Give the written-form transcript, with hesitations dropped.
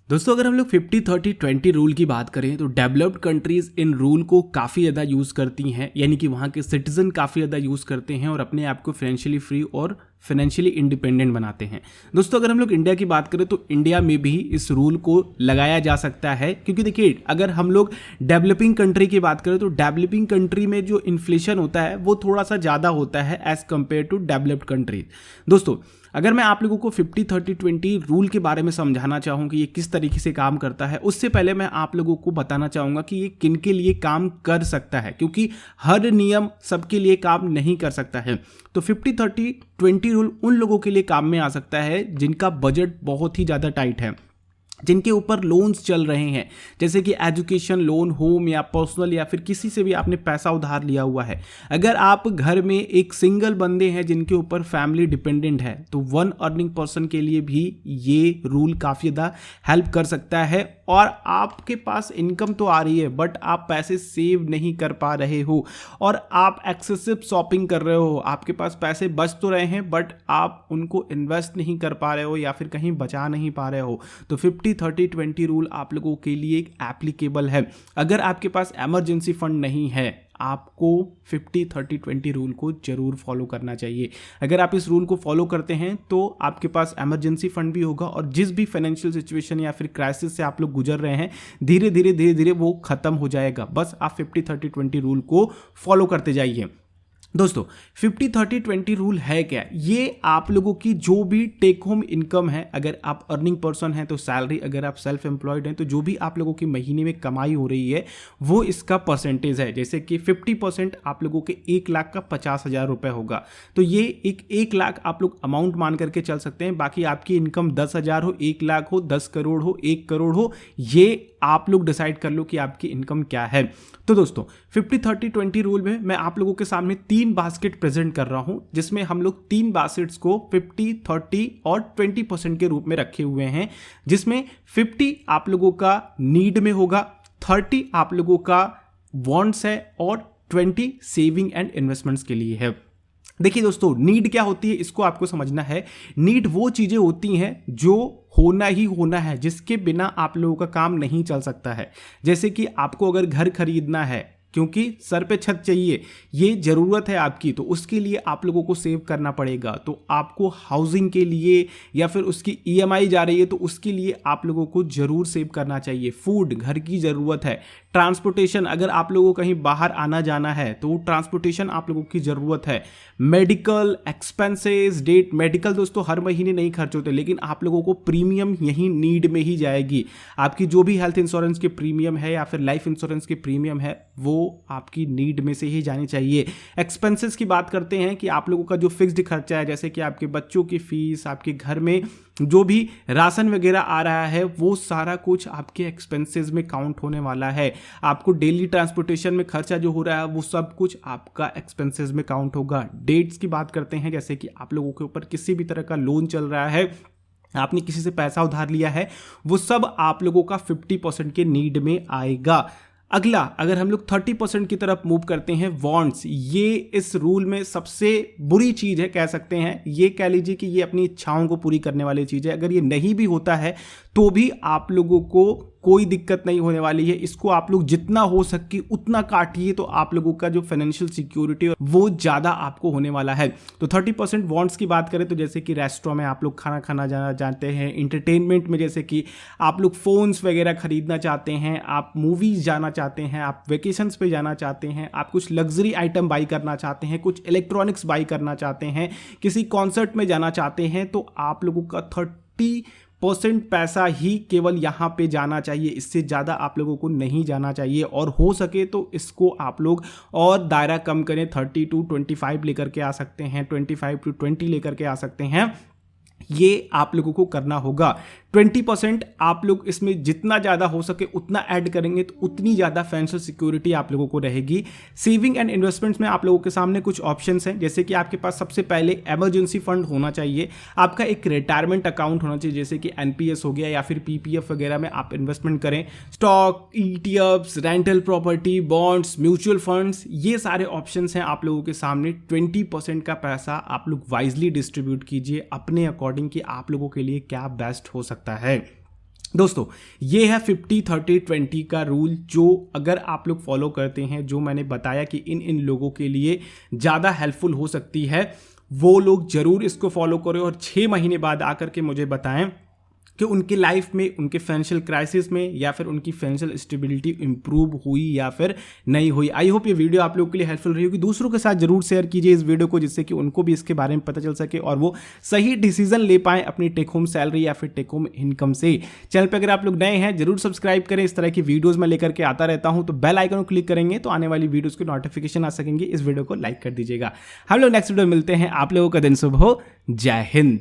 दोस्तों अगर हम लोग 50-30-20 रूल की बात करें तो डेवलप्ड कंट्रीज इन रूल को काफ़ी ज़्यादा यूज़ करती हैं, यानी कि वहाँ के सिटीजन काफ़ी ज़्यादा यूज़ करते हैं और अपने आप को फाइनेंशियली फ्री और फाइनेंशियली इंडिपेंडेंट बनाते हैं। दोस्तों अगर हम लोग इंडिया की बात करें तो इंडिया में भी इस रूल को लगाया जा सकता है, क्योंकि देखिए अगर हम लोग डेवलपिंग कंट्री की बात करें तो डेवलपिंग कंट्री में जो इन्फ्लेशन होता है वो थोड़ा सा ज़्यादा होता है as compare to developed countries. दोस्तों अगर मैं आप लोगों को 50-30-20 रूल के बारे में समझाना चाहूँ कि ये किस तरीके से काम करता है, उससे पहले मैं आप लोगों को बताना चाहूँगा कि ये किन के लिए काम कर सकता है, क्योंकि हर नियम सबके लिए काम नहीं कर सकता है। तो 50-30-20 रूल उन लोगों के लिए काम में आ सकता है जिनका बजट बहुत ही ज़्यादा टाइट है, जिनके ऊपर लोन्स चल रहे हैं, जैसे कि एजुकेशन लोन, होम या पर्सनल, या फिर किसी से भी आपने पैसा उधार लिया हुआ है। अगर आप घर में एक सिंगल बंदे हैं जिनके ऊपर फैमिली डिपेंडेंट है तो वन अर्निंग पर्सन के लिए भी ये रूल काफ़ी ज़्यादा हेल्प कर सकता है। और आपके पास इनकम तो आ रही है बट आप पैसे सेव नहीं कर पा रहे हो और आप एक्सेसिव शॉपिंग कर रहे हो, आपके पास पैसे बच तो रहे हैं बट आप उनको इन्वेस्ट नहीं कर पा रहे हो या फिर कहीं बचा नहीं पा रहे हो, तो 50-30-20 रूल आप लोगों के लिए एप्लीकेबल है। अगर आपके पास इमरजेंसी फंड नहीं है, आपको 50-30-20 रूल को जरूर फॉलो करना चाहिए। अगर आप इस रूल को फॉलो करते हैं तो आपके पास इमरजेंसी फंड भी होगा और जिस भी फाइनेंशियल सिचुएशन या फिर क्राइसिस से आप लोग गुजर रहे हैं, धीरे धीरे वो खत्म हो जाएगा। बस आप 50-30-20 रूल को फॉलो करते जाइए। दोस्तों 50-30-20 रूल है क्या? ये आप लोगों की जो भी टेक होम इनकम है, अगर आप अर्निंग पर्सन हैं तो सैलरी, अगर आप सेल्फ एम्प्लॉयड हैं तो जो भी आप लोगों की महीने में कमाई हो रही है वो इसका परसेंटेज है। जैसे कि 50% आप लोगों के 1 लाख का 50,000 रुपये होगा, तो ये 1 लाख आप लोग अमाउंट मान करके चल सकते हैं। बाकी आपकी इनकम 10,000 हो, 1 लाख हो, 10 करोड़ हो, 1 करोड़ हो, ये आप लोग डिसाइड कर लो कि आपकी इनकम क्या है। तो दोस्तों 50-30-20 रूल में मैं आप लोगों के सामने 3 बास्केट प्रेजेंट कर रहा हूं, जिसमें हम लोग 3 बास्केट्स को 50, 30 और 20% के रूप में रखे हुए हैं, जिसमें 50 आप लोगों का नीड में होगा, 30 आप लोगों का वांट्स है और 20 सेविंग एंड इन्वेस्टमेंट्स के लिए है। देखिए दोस्तों, नीड क्या होती है इसको आपको समझना है। नीड वो चीजें होती हैं जो होना ही होना है, जिसके बिना आप लोगों का काम नहीं चल सकता है। जैसे कि आपको अगर घर खरीदना है क्योंकि सर पे छत चाहिए, ये जरूरत है आपकी, तो उसके लिए आप लोगों को सेव करना पड़ेगा। तो आपको हाउसिंग के लिए या फिर उसकी ईएमआई जा रही है तो उसके लिए आप लोगों को जरूर सेव करना चाहिए। फूड, घर की जरूरत है। ट्रांसपोर्टेशन, अगर आप लोगों को कहीं बाहर आना जाना है तो ट्रांसपोर्टेशन आप लोगों की जरूरत है। मेडिकल एक्सपेंसेस, डेट मेडिकल दोस्तों हर महीने नहीं खर्च होते, लेकिन आप लोगों को प्रीमियम यही नीड में ही जाएगी। आपकी जो भी हेल्थ इंश्योरेंस की प्रीमियम है या फिर लाइफ इंश्योरेंस की प्रीमियम है वो आपकी नीड में से ही जानी चाहिए। एक्सपेंसेस की बात करते हैं कि आप लोगों का जो फिक्स्ड खर्चा है, जैसे कि आपके बच्चों की फीस, आपके घर में जो भी राशन वगैरह आ रहा है, वो सारा कुछ आपके एक्सपेंसेस में काउंट होने वाला है। आपको डेली ट्रांसपोर्टेशन में खर्चा जो हो रहा है वो सब कुछ आपका एक्सपेंसेस में काउंट होगा। डेट्स की बात करते हैं, जैसे कि आप लोगों के ऊपर किसी भी तरह का लोन चल रहा है, आपने किसी से पैसा उधार लिया है, वो सब आप लोगों का 50% के नीड में आएगा। अगला, अगर हम लोग 30% की तरफ मूव करते हैं, वांट्स, ये इस रूल में सबसे बुरी चीज है कह सकते हैं। ये कह लीजिए कि ये अपनी इच्छाओं को पूरी करने वाली चीज है। अगर ये नहीं भी होता है तो भी आप लोगों को कोई दिक्कत नहीं होने वाली है। इसको आप लोग जितना हो सके उतना काटिए, तो आप लोगों का जो फाइनेंशियल सिक्योरिटी वो ज़्यादा आपको होने वाला है। तो 30% वांट्स की बात करें तो जैसे कि रेस्टोरेंट में आप लोग खाना खाना जाना चाहते हैं, इंटरटेनमेंट में जैसे कि आप लोग फ़ोन्स वगैरह खरीदना चाहते हैं, आप मूवीज़ जाना चाहते हैं, आप वेकेशंस पे जाना चाहते हैं, आप कुछ लग्जरी आइटम बाई करना चाहते हैं, कुछ इलेक्ट्रॉनिक्स बाई करना चाहते हैं, किसी कॉन्सर्ट में जाना चाहते हैं, तो आप लोगों का 30% पैसा ही केवल यहाँ पे जाना चाहिए। इससे ज़्यादा आप लोगों को नहीं जाना चाहिए और हो सके तो इसको आप लोग और दायरा कम करें, 30 to 25 लेकर के आ सकते हैं, 25 to 20 लेकर के आ सकते हैं। ये आप लोगों को करना होगा। 20% आप लोग इसमें जितना ज़्यादा हो सके उतना ऐड करेंगे तो उतनी ज़्यादा फाइनेंशियल सिक्योरिटी आप लोगों को रहेगी। सेविंग एंड इन्वेस्टमेंट्स में आप लोगों के सामने कुछ ऑप्शंस हैं, जैसे कि आपके पास सबसे पहले इमरजेंसी फंड होना चाहिए, आपका एक रिटायरमेंट अकाउंट होना चाहिए, जैसे कि एनपीएस हो गया या फिर पीपीएफ वगैरह में आप इन्वेस्टमेंट करें। Stock, ETFs, rental property, bonds, mutual funds, ये सारे ऑप्शंस हैं आप लोगों के सामने। 20% का पैसा आप लोग वाइजली डिस्ट्रीब्यूट कीजिए अपने अकॉर्डिंग कि आप लोगों के लिए क्या बेस्ट हो सकता है। दोस्तों ये है 50-30-20 का रूल, जो अगर आप लोग फॉलो करते हैं, जो मैंने बताया कि इन लोगों के लिए ज़्यादा हेल्पफुल हो सकती है, वो लोग ज़रूर इसको फॉलो करें और 6 महीने बाद आकर के मुझे बताएं कि उनकी लाइफ में, उनके फाइनेंशियल क्राइसिस में या फिर उनकी फाइनेंशियल स्टेबिलिटी इंप्रूव हुई या फिर नहीं हुई। आई होप ये वीडियो आप लोगों के लिए हेल्पफुल रही होगी। दूसरों के साथ जरूर शेयर कीजिए इस वीडियो को, जिससे कि उनको भी इसके बारे में पता चल सके और वो सही डिसीजन ले पाएं अपनी टेक होम सैलरी या फिर टेक होम इनकम से। चैनल पर अगर आप लोग नए हैं जरूर सब्सक्राइब करें, इस तरह की वीडियोज में लेकर के आता रहता हूं। तो बेल आइकन को क्लिक करेंगे तो आने वाली वीडियोज की नोटिफिकेशन आ सकेंगे। इस वीडियो को लाइक कर दीजिएगा। हम लोग नेक्स्ट वीडियो मिलते हैं। आप लोगों का दिन शुभ हो। जय हिंद।